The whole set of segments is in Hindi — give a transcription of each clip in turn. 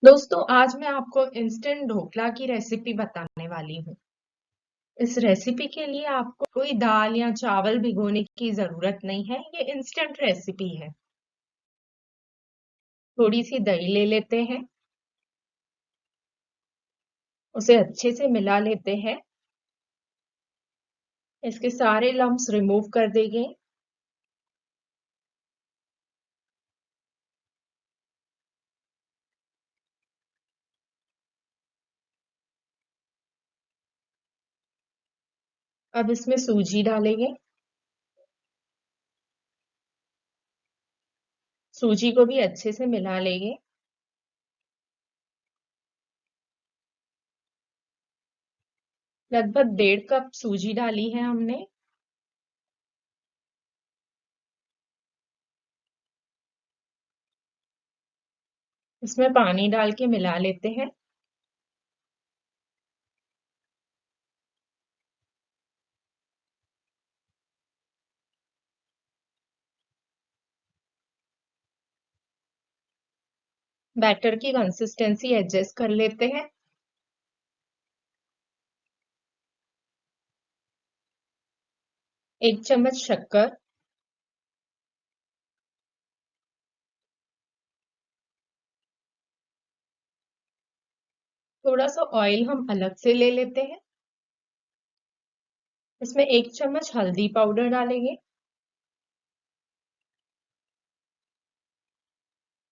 दोस्तों आज मैं आपको इंस्टेंट ढोकला की रेसिपी बताने वाली हूँ। इस रेसिपी के लिए आपको कोई दाल या चावल भिगोने की जरूरत नहीं है। ये इंस्टेंट रेसिपी है। थोड़ी सी दही ले लेते हैं, उसे अच्छे से मिला लेते हैं। इसके सारे लम्स रिमूव कर देंगे। अब इसमें सूजी डालेंगे। सूजी को भी अच्छे से मिला लेंगे। लगभग 1.5 कप सूजी डाली है हमने। इसमें पानी डाल के मिला लेते हैं। बैटर की कंसिस्टेंसी एडजस्ट कर लेते हैं। 1 चम्मच शक्कर, थोड़ा सा ऑयल हम अलग से ले लेते हैं। इसमें 1 चम्मच हल्दी पाउडर डालेंगे।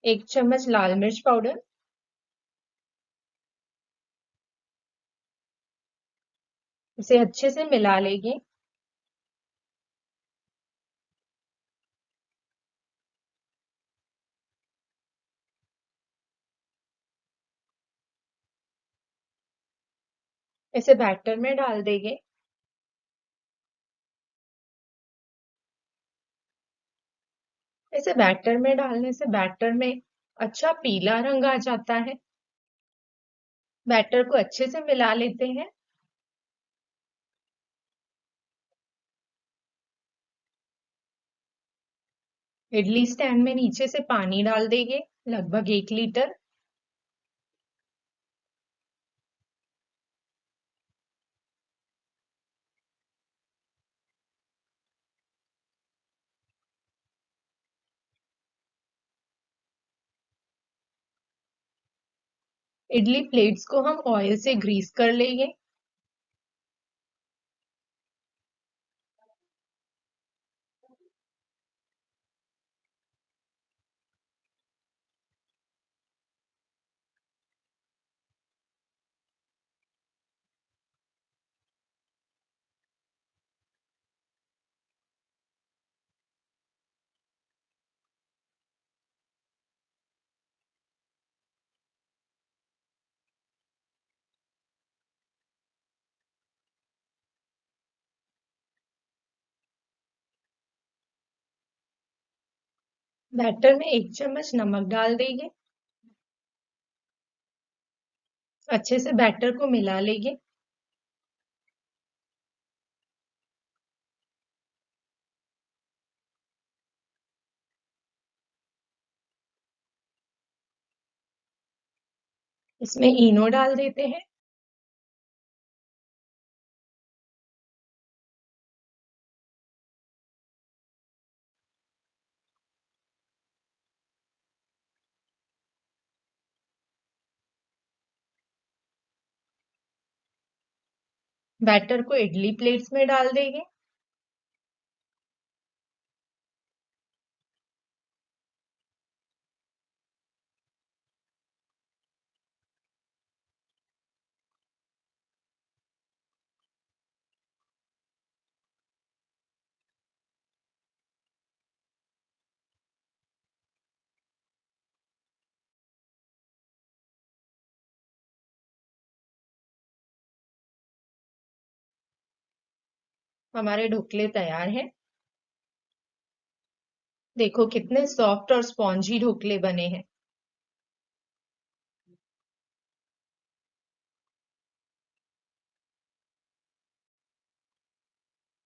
1 चम्मच लाल मिर्च पाउडर। इसे अच्छे से मिला लेंगे। इसे बैटर में डाल देंगे। इसे बैटर में डालने से बैटर में अच्छा पीला रंग आ जाता है। बैटर को अच्छे से मिला लेते हैं। इडली स्टैंड में नीचे से पानी डाल देंगे, लगभग 1 लीटर। इडली प्लेट्स को हम ऑयल से ग्रीस कर लेंगे। बैटर में 1 चम्मच नमक डाल देंगे। अच्छे से बैटर को मिला लेंगे। इसमें इनो डाल देते हैं। बैटर को इडली प्लेट्स में डाल देंगे। हमारे ढोकले तैयार हैं। देखो कितने सॉफ्ट और स्पॉन्जी ढोकले बने हैं।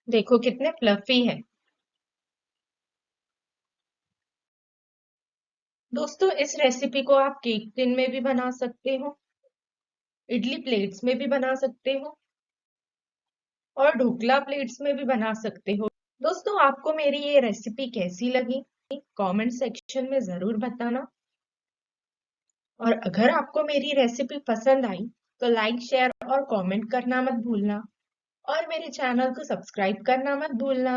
देखो कितने फ्लफी हैं। दोस्तों, इस रेसिपी को आप केक टिन में भी बना सकते हो, इडली प्लेट्स में भी बना सकते हो और ढोकला प्लेट्स में भी बना सकते हो। दोस्तों, आपको मेरी ये रेसिपी कैसी लगी? कमेंट सेक्शन में जरूर बताना। और अगर आपको मेरी रेसिपी पसंद आई तो लाइक, शेयर और कमेंट करना मत भूलना और मेरे चैनल को सब्सक्राइब करना मत भूलना।